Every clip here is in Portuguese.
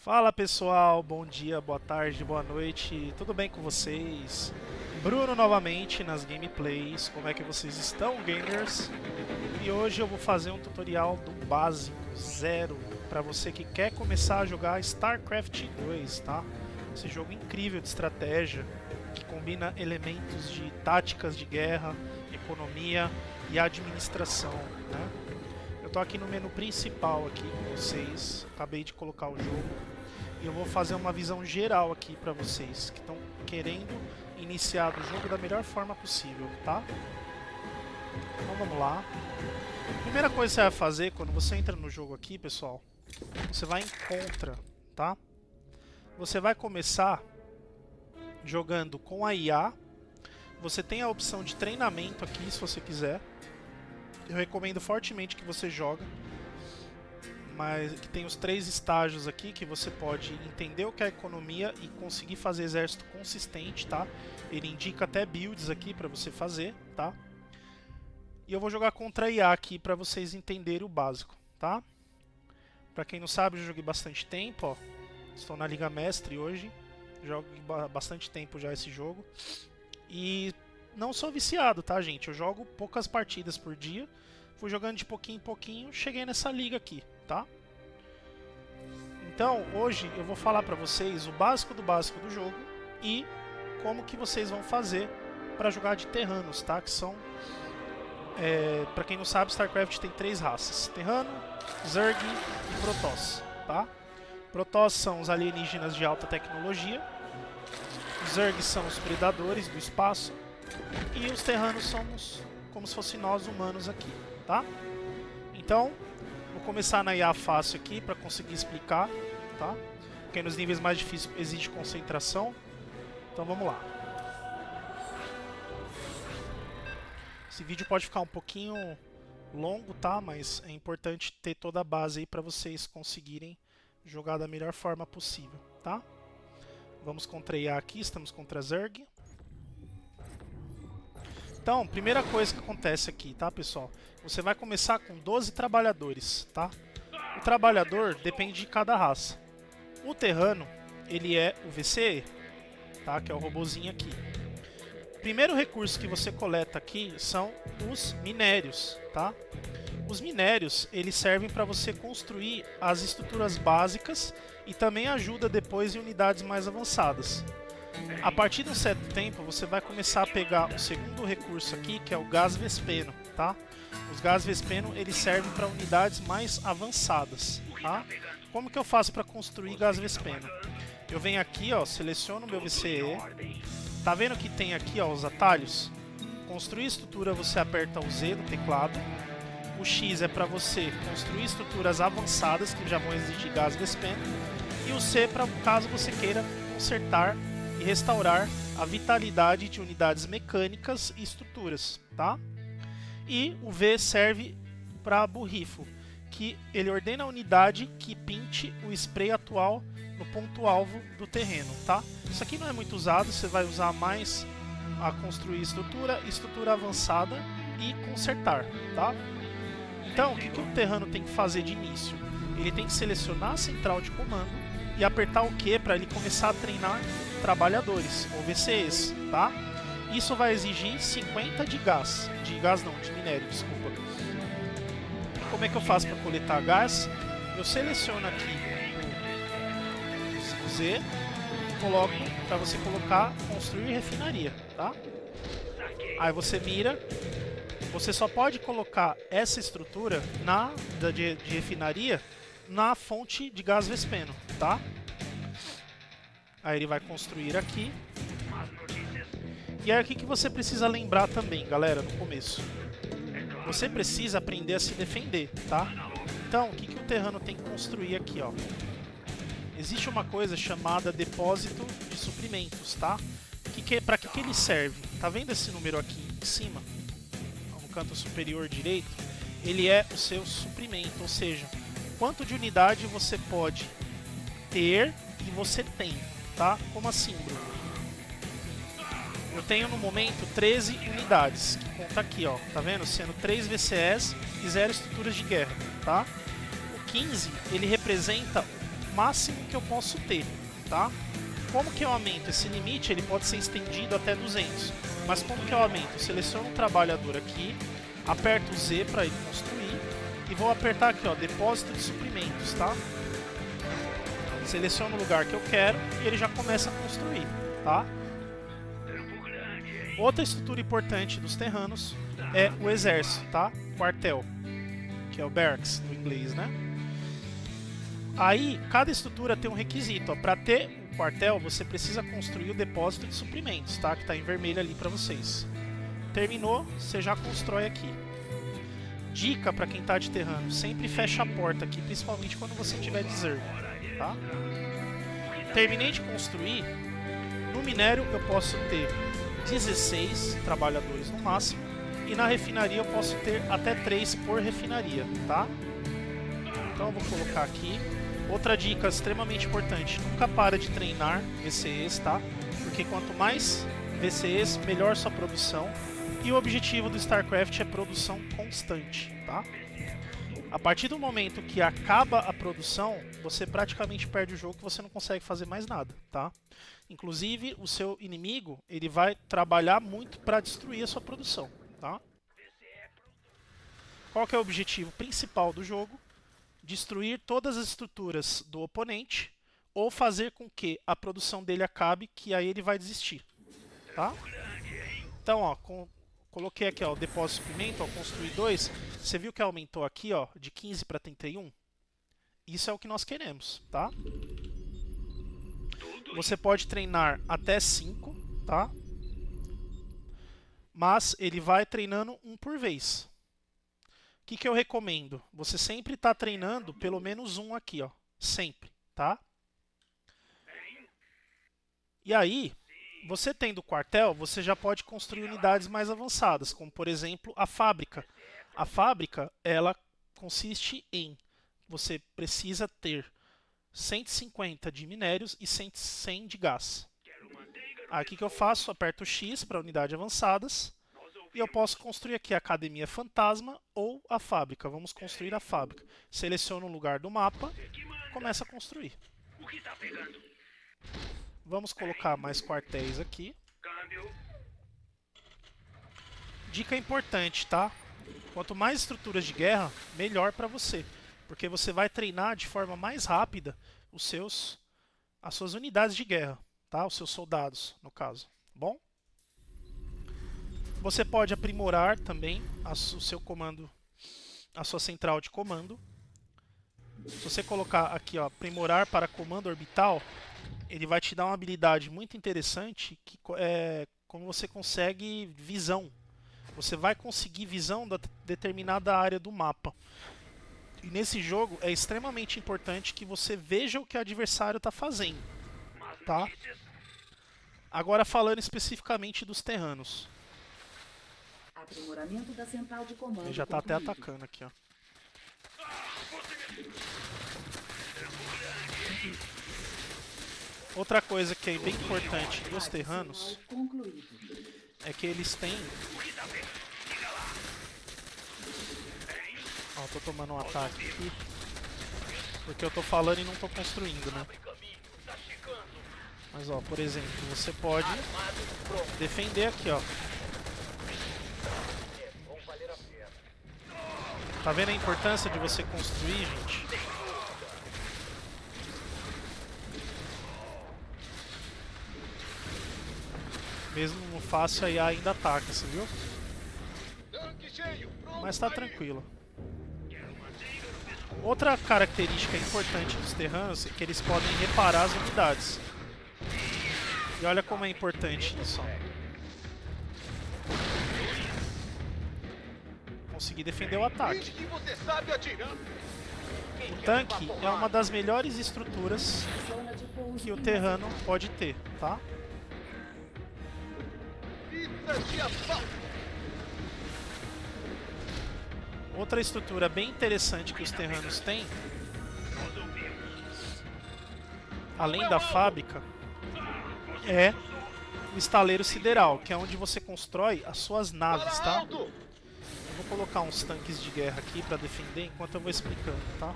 Fala pessoal, bom dia, boa tarde, boa noite, tudo bem com vocês? Bruno novamente nas gameplays, como é que vocês estão, gamers? E hoje eu vou fazer um tutorial do básico, zero, para você que quer começar a jogar StarCraft 2, tá? Esse jogo incrível de estratégia, que combina elementos de táticas de guerra, economia e administração, né? Eu tô aqui no menu principal aqui com vocês, acabei de colocar o jogo e eu vou fazer uma visão geral aqui para vocês que estão querendo iniciar o jogo da melhor forma possível, tá? Então vamos lá. Primeira coisa que você vai fazer quando você entra no jogo aqui, pessoal, você vai em contra, tá? Você vai começar jogando com a IA. Você tem a opção de treinamento aqui, se você quiser. Eu recomendo fortemente que você jogue, mas que tem os 3 estágios aqui que você pode entender o que é economia e conseguir fazer exército consistente, tá? Ele indica até builds aqui para você fazer, tá? E eu vou jogar contra a IA aqui para vocês entenderem o básico, tá? Para quem não sabe, eu joguei bastante tempo, ó. Estou na Liga Mestre hoje, jogo bastante tempo já esse jogo e não sou viciado, tá, gente? Eu jogo poucas partidas por dia. Fui jogando de pouquinho em pouquinho, cheguei nessa liga aqui, tá? Então, hoje eu vou falar pra vocês o básico do jogo e como que vocês vão fazer para jogar de Terranos, tá? Que são, pra quem não sabe, StarCraft tem 3 raças: Terrano, Zerg e Protoss, tá? Protoss são os alienígenas de alta tecnologia, os Zerg são os predadores do espaço e os Terranos somos como se fossem nós humanos aqui, tá? Então, vou começar na IA fácil aqui para conseguir explicar, tá? Porque nos níveis mais difíceis exige concentração. Então vamos lá. Esse vídeo pode ficar um pouquinho longo, tá? Mas é importante ter toda a base aí para vocês conseguirem jogar da melhor forma possível, tá? Vamos contra a IA aqui, estamos contra a Zerg. Então, primeira coisa que acontece aqui, tá, pessoal? Você vai começar com 12 trabalhadores, tá? O trabalhador depende de cada raça. O terrano, ele é o VCE, tá? Que é o robozinho aqui. O primeiro recurso que você coleta aqui são os minérios, tá? Os minérios, eles servem para você construir as estruturas básicas e também ajuda depois em unidades mais avançadas. A partir de um certo tempo, você vai começar a pegar o segundo recurso aqui, que é o gás vespeno, tá? Os gás vespeno, eles servem para unidades mais avançadas, tá? Como que eu faço para construir gás vespeno? Eu venho aqui, ó, seleciono o meu VCE. Tá vendo que tem aqui, ó, os atalhos? Construir estrutura, você aperta o Z no teclado. O X é para você construir estruturas avançadas, que já vão exigir gás vespeno. E o C para caso você queira consertar e restaurar a vitalidade de unidades mecânicas e estruturas, tá? E o V serve para borrifo, que ele ordena a unidade que pinte o spray atual no ponto-alvo do terreno, tá? Isso aqui não é muito usado, você vai usar mais a construir estrutura avançada e consertar, tá? Então, o que o terrano tem que fazer de início? Ele tem que selecionar a central de comando e apertar o Q para ele começar a treinar trabalhadores, ou VCEs, tá? Isso vai exigir 50 de minério, desculpa. Como é que eu faço para coletar gás? Eu seleciono aqui o Z e coloco para você colocar construir refinaria, tá? Aí você mira, você só pode colocar essa estrutura de refinaria na fonte de gás vespeno, tá? Aí ele vai construir aqui. E é aqui que você precisa lembrar também, galera, no começo. Você precisa aprender a se defender, tá? Então, o que o terrano tem que construir aqui, ó? Existe uma coisa chamada depósito de suprimentos, tá? Para que ele serve? Tá vendo esse número aqui em cima? No canto superior direito? Ele é o seu suprimento, ou seja, quanto de unidade você pode ter e você tem, tá? Como assim, Bruno? Eu tenho no momento 13 unidades, que conta aqui, ó, tá vendo? Sendo 3 VCS e 0 estruturas de guerra, tá? O 15, ele representa máximo que eu posso ter, tá? Como que eu aumento? Esse limite ele pode ser estendido até 200. Mas como que eu aumento? Eu seleciono um trabalhador aqui, aperto o Z para ele construir e vou apertar aqui, ó, depósito de suprimentos, tá? Seleciono o lugar que eu quero e ele já começa a construir, tá? Outra estrutura importante dos terranos é o exército, tá? Quartel, que é o barracks no inglês, né? Aí, cada estrutura tem um requisito, ó. Para ter um quartel, você precisa construir o depósito de suprimentos, tá? Que está em vermelho ali para vocês. Terminou, você já constrói aqui. Dica para quem está de terrano, sempre fecha a porta aqui, principalmente quando você tiver deserto, tá? Terminei de construir, no minério eu posso ter 16 trabalhadores no máximo, e na refinaria eu posso ter até 3 por refinaria, tá? Então eu vou colocar aqui. Outra dica extremamente importante, nunca para de treinar VCEs, tá? Porque quanto mais VCEs, melhor sua produção. E o objetivo do StarCraft é produção constante, tá? A partir do momento que acaba a produção, você praticamente perde o jogo e você não consegue fazer mais nada, tá? Inclusive, o seu inimigo, ele vai trabalhar muito para destruir a sua produção, tá? Qual que é o objetivo principal do jogo? Destruir todas as estruturas do oponente ou fazer com que a produção dele acabe, que aí ele vai desistir, tá? Então, ó, coloquei aqui, ó, o depósito de suprimento, ó, construir 2. Você viu que aumentou aqui, ó, de 15 para 31? Isso é o que nós queremos, tá? Você pode treinar até 5, tá? Mas ele vai treinando um por vez. O que eu recomendo? Você sempre está treinando pelo menos um aqui, ó. Sempre, tá? E aí, você tendo quartel, você já pode construir unidades mais avançadas, como por exemplo a fábrica. A fábrica, ela consiste em você precisa ter 150 de minérios e 100 de gás. Aí o que eu faço? Aperto X para unidades avançadas e eu posso construir aqui a Academia Fantasma ou a fábrica. Vamos construir a fábrica. Seleciono um lugar do mapa, começa a construir. Vamos colocar mais quartéis aqui. Dica importante, tá? Quanto mais estruturas de guerra, melhor para você. Porque você vai treinar de forma mais rápida as suas unidades de guerra, tá? Os seus soldados, no caso. Bom? Você pode aprimorar também o seu comando, a sua central de comando. Se você colocar aqui, ó, aprimorar para comando orbital, ele vai te dar uma habilidade muito interessante que é como você consegue visão. Você vai conseguir visão da determinada área do mapa. E nesse jogo é extremamente importante que você veja o que o adversário está fazendo, tá? Agora falando especificamente dos terranos. Aprimoramento da central de comando. Ele já está até atacando aqui, ó. Outra coisa que é bem importante dos terranos é que eles têm... Ó, tô tomando um ataque aqui porque eu tô falando e não tô construindo, né? Mas ó, por exemplo, você pode defender aqui, ó. Tá vendo a importância de você construir, gente? Mesmo no fácil, a IA ainda ataca, você viu? Mas tá tranquilo. Outra característica importante dos terranos é que eles podem reparar as unidades. E olha como é importante isso, ó. Consegui defender o ataque. O tanque é uma das melhores estruturas que o terrano pode ter, tá? Outra estrutura bem interessante que os terranos têm, além da fábrica, é o estaleiro sideral, que é onde você constrói as suas naves, tá? Eu vou colocar uns tanques de guerra aqui para defender enquanto eu vou explicando, tá?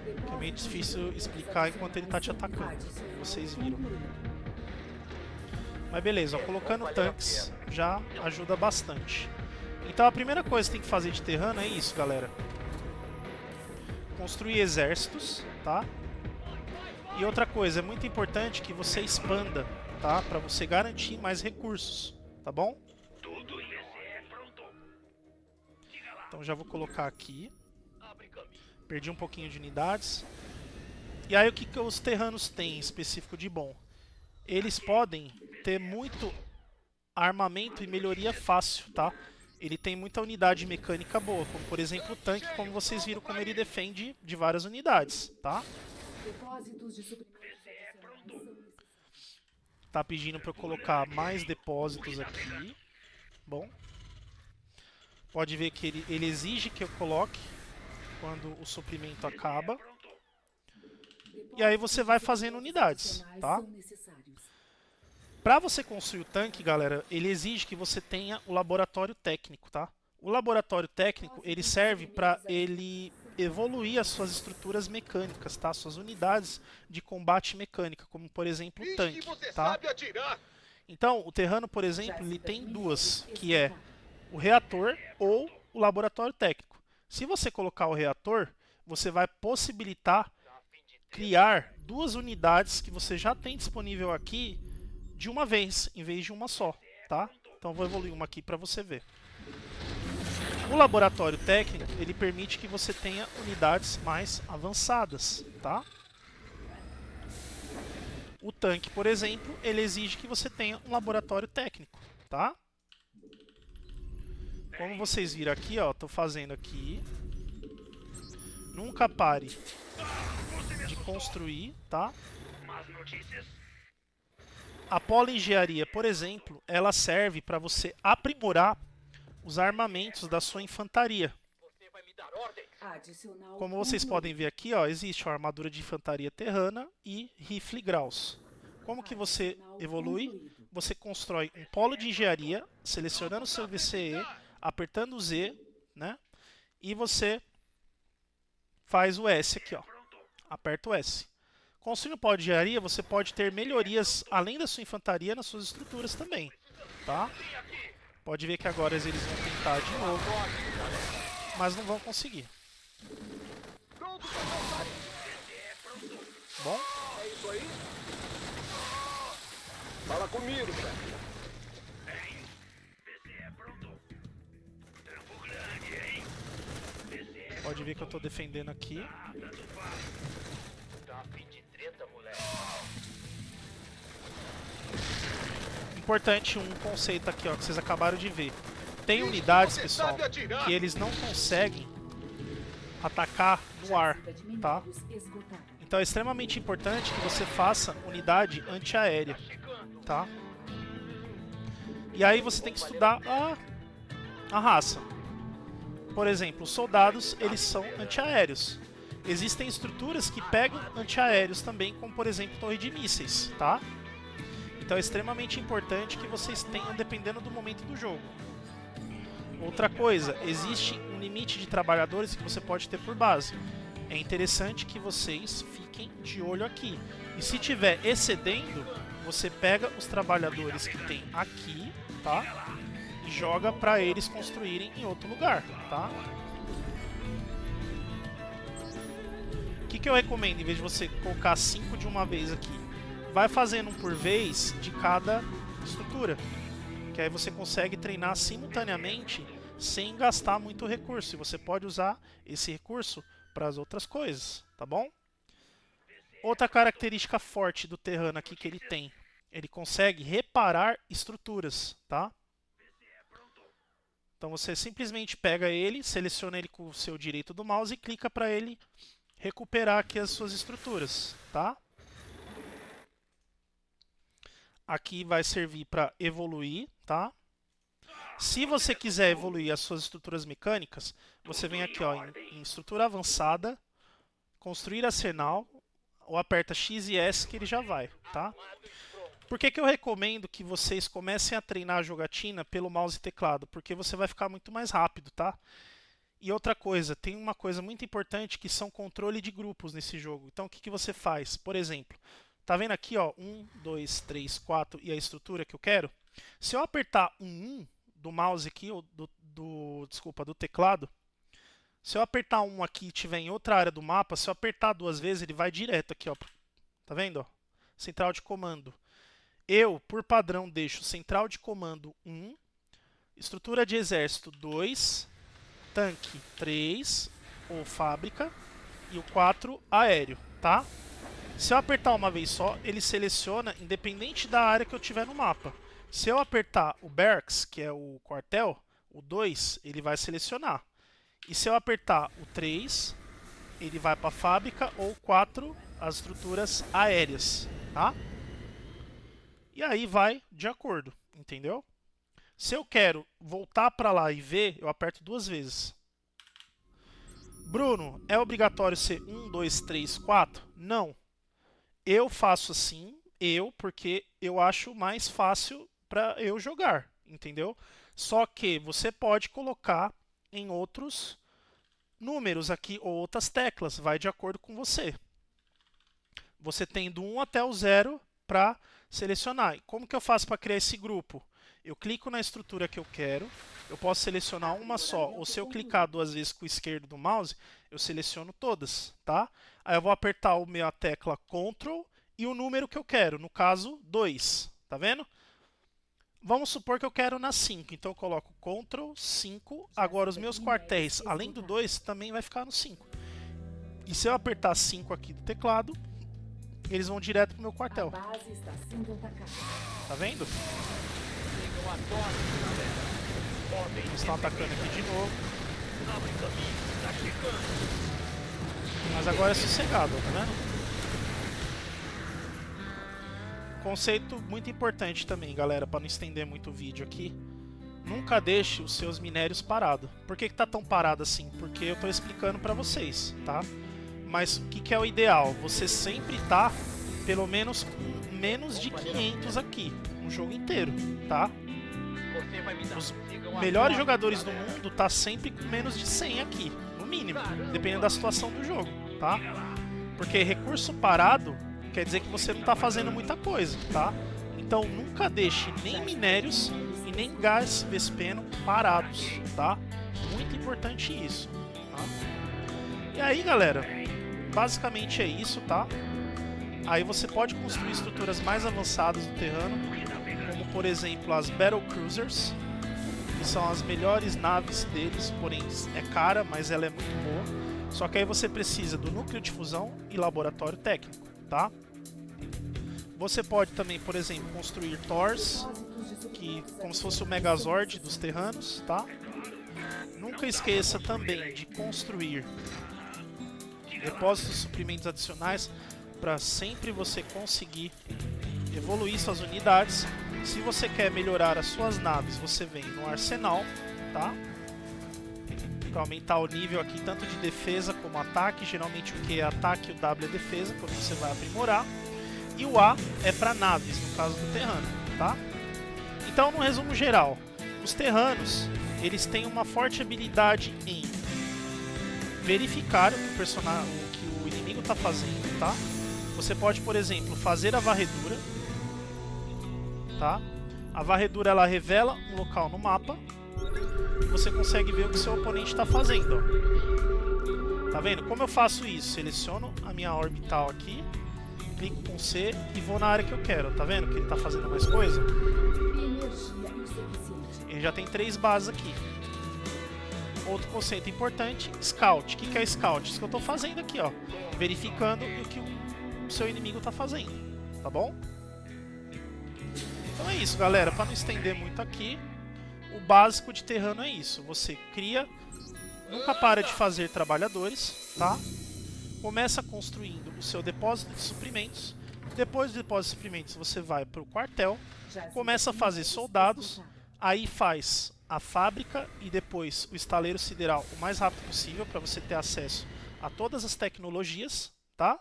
Que é meio difícil explicar enquanto ele tá te atacando, como vocês viram. Mas beleza, ó, colocando tanques já ajuda bastante. Então a primeira coisa que tem que fazer de terrano é isso, galera. Construir exércitos, tá? E outra coisa, é muito importante que você expanda, tá? Para você garantir mais recursos, tá bom? Então já vou colocar aqui. Perdi um pouquinho de unidades. E aí o que os terranos têm específico de bom? Eles podem ter muito armamento e melhoria fácil, tá? Ele tem muita unidade mecânica boa, como por exemplo o tanque, como vocês viram como ele defende de várias unidades, tá? Tá pedindo para eu colocar mais depósitos aqui. Bom. Pode ver que ele exige que eu coloque quando o suprimento acaba. E aí você vai fazendo unidades, tá? Para você construir o tanque, galera, ele exige que você tenha o laboratório técnico, tá? O laboratório técnico, ele serve para ele evoluir as suas estruturas mecânicas, tá? Suas unidades de combate mecânica, como por exemplo o tanque, tá? Então, o terrano, por exemplo, ele tem duas, que é o reator ou o laboratório técnico. Se você colocar o reator, você vai possibilitar criar duas unidades que você já tem disponível aqui de uma vez, em vez de uma só, tá? Então vou evoluir uma aqui para você ver. O laboratório técnico, ele permite que você tenha unidades mais avançadas, tá? O tanque, por exemplo, ele exige que você tenha um laboratório técnico, tá? Como vocês viram aqui, ó, tô fazendo aqui. Nunca pare de construir, tá? A polo-engenharia, por exemplo, ela serve para você aprimorar os armamentos da sua infantaria. Como vocês podem ver aqui, ó, existe a armadura de infantaria terrana e rifle Graus. Como que você evolui? Você constrói um polo de engenharia, selecionando o seu VCE, apertando o Z, né? E você faz o S aqui, ó. Aperta o S. Construindo polo de engenharia, você pode ter melhorias além da sua infantaria nas suas estruturas também, tá? Pode ver que agora eles vão tentar de novo, mas não vão conseguir. Bom? É isso aí? Fala comigo, cara. Pode ver que eu tô defendendo aqui. Importante um conceito aqui, ó, que vocês acabaram de ver. Tem unidades, pessoal, que eles não conseguem atacar no ar, tá? Então é extremamente importante que você faça unidade antiaérea, tá? E aí você tem que estudar a raça. Por exemplo, os soldados, eles são antiaéreos. Existem estruturas que pegam antiaéreos também, como por exemplo torre de mísseis, tá? Então é extremamente importante que vocês tenham dependendo do momento do jogo. Outra coisa, existe um limite de trabalhadores que você pode ter por base. É interessante que vocês fiquem de olho aqui. E se tiver excedendo, você pega os trabalhadores que tem aqui, tá? E joga para eles construírem em outro lugar, tá? O que eu recomendo, em vez de você colocar 5 de uma vez aqui? Vai fazendo um por vez de cada estrutura. Que aí você consegue treinar simultaneamente sem gastar muito recurso. E você pode usar esse recurso para as outras coisas, tá bom? Outra característica forte do terrano aqui que ele tem. Ele consegue reparar estruturas, tá? Então você simplesmente pega ele, seleciona ele com o seu direito do mouse e clica para ele recuperar aqui as suas estruturas, tá? Aqui vai servir para evoluir, tá? Se você quiser evoluir as suas estruturas mecânicas, você vem aqui, ó, em estrutura avançada, construir arsenal, ou aperta X e S que ele já vai, tá? Por que eu recomendo que vocês comecem a treinar a jogatina pelo mouse e teclado? Porque você vai ficar muito mais rápido, tá? E outra coisa, tem uma coisa muito importante que são controle de grupos nesse jogo. Então o que você faz? Por exemplo, tá vendo aqui, ó, 1, 2, 3, 4 e a estrutura que eu quero? Se eu apertar um 1 do mouse aqui, ou desculpa, do teclado, se eu apertar um aqui e tiver em outra área do mapa, se eu apertar 2 vezes, ele vai direto aqui, ó. Tá vendo? Ó? Central de comando. Eu, por padrão, deixo central de comando 1, estrutura de exército 2, tanque 3, ou fábrica, e o 4, aéreo, tá? Se eu apertar uma vez só, ele seleciona independente da área que eu tiver no mapa. Se eu apertar o Barracks, que é o quartel, o 2, ele vai selecionar. E se eu apertar o 3, ele vai para a fábrica, ou 4, as estruturas aéreas, tá? E aí vai de acordo, entendeu? Se eu quero voltar para lá e ver, eu aperto 2 vezes. Bruno, é obrigatório ser 1, 2, 3, 4? Não. Eu faço assim, porque eu acho mais fácil para eu jogar, entendeu? Só que você pode colocar em outros números aqui ou outras teclas, vai de acordo com você. Você tem do 1 até o 0 para selecionar. E como que eu faço para criar esse grupo? Eu clico na estrutura que eu quero, eu posso selecionar uma só, ou se eu clicar 2 vezes com o esquerdo do mouse, eu seleciono todas, tá? Aí eu vou apertar a tecla Ctrl e o número que eu quero, no caso 2, tá vendo? Vamos supor que eu quero na 5, então eu coloco Ctrl 5, agora os meus quartéis, além do 2, também vai ficar no 5. E se eu apertar 5 aqui do teclado, eles vão direto pro meu quartel. Tá vendo? Eles estão atacando aqui de novo. Mas agora é sossegado, tá vendo? Conceito muito importante também, galera, para não estender muito o vídeo aqui. Nunca deixe os seus minérios parados. Por que tá tão parado assim? Porque eu tô explicando para vocês, tá? Mas o que é o ideal? Você sempre tá pelo menos com menos de 500 aqui, no jogo inteiro, tá? Os melhores jogadores do mundo tá sempre com menos de 100 aqui, no mínimo, dependendo da situação do jogo, tá? Porque recurso parado quer dizer que você não tá fazendo muita coisa, tá? Então nunca deixe nem minérios e nem gás vespeno parados, tá? Muito importante isso, tá? E aí, galera, basicamente é isso, tá? Aí você pode construir estruturas mais avançadas do terreno, como por exemplo as Battle Cruisers, que são as melhores naves deles, porém é cara, mas ela é muito boa. Só que aí você precisa do núcleo de fusão e laboratório técnico, tá? Você pode também, por exemplo, construir Thors, que como se fosse o Megazord dos terranos, tá? Nunca esqueça também de construir depósitos de suprimentos adicionais para sempre você conseguir evoluir suas unidades. Se você quer melhorar as suas naves, você vem no arsenal, tá? Para aumentar o nível aqui tanto de defesa como ataque. Geralmente o Q é ataque e o W é defesa, quando você vai aprimorar. E o A é para naves, no caso do terrano, tá? Então, no resumo geral, os terranos, eles têm uma forte habilidade em verificar o que o inimigo está fazendo, tá? Você pode, por exemplo, fazer a varredura, tá? A varredura, ela revela um local no mapa e você consegue ver o que seu oponente está fazendo, ó. Tá vendo? Como eu faço isso? Seleciono a minha orbital aqui, clico com C e vou na área que eu quero. Tá vendo que ele está fazendo mais coisa? Ele já tem 3 bases aqui. Outro conceito importante, Scout. O que é Scout? Isso que eu estou fazendo aqui, ó. Verificando o que o seu inimigo está fazendo. Tá bom? Então é isso, galera. Para não estender muito aqui, o básico de terrano é isso. Você cria, nunca para de fazer trabalhadores, tá? Começa construindo o seu depósito de suprimentos. Depois do depósito de suprimentos, você vai para o quartel, começa a fazer soldados, aí faz a fábrica e depois o estaleiro sideral o mais rápido possível para você ter acesso a todas as tecnologias, tá?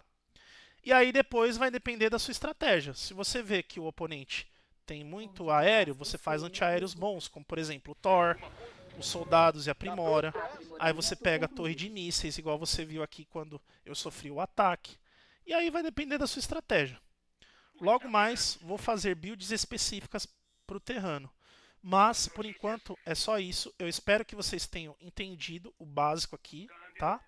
E aí depois vai depender da sua estratégia. Se você vê que o oponente tem muito aéreo, você faz antiaéreos bons, como por exemplo o Thor, os soldados e aprimora. Aí você pega a torre de mísseis, igual você viu aqui quando eu sofri o ataque. E aí vai depender da sua estratégia. Logo mais, vou fazer builds específicas para o Terrano. Mas, por enquanto, é só isso. Eu espero que vocês tenham entendido o básico aqui, tá?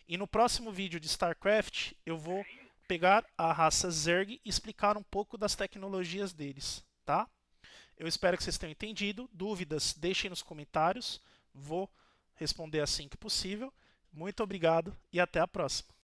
E no próximo vídeo de StarCraft, eu vou pegar a raça Zerg e explicar um pouco das tecnologias deles, tá? Eu espero que vocês tenham entendido. Dúvidas, deixem nos comentários. Vou responder assim que possível. Muito obrigado e até a próxima.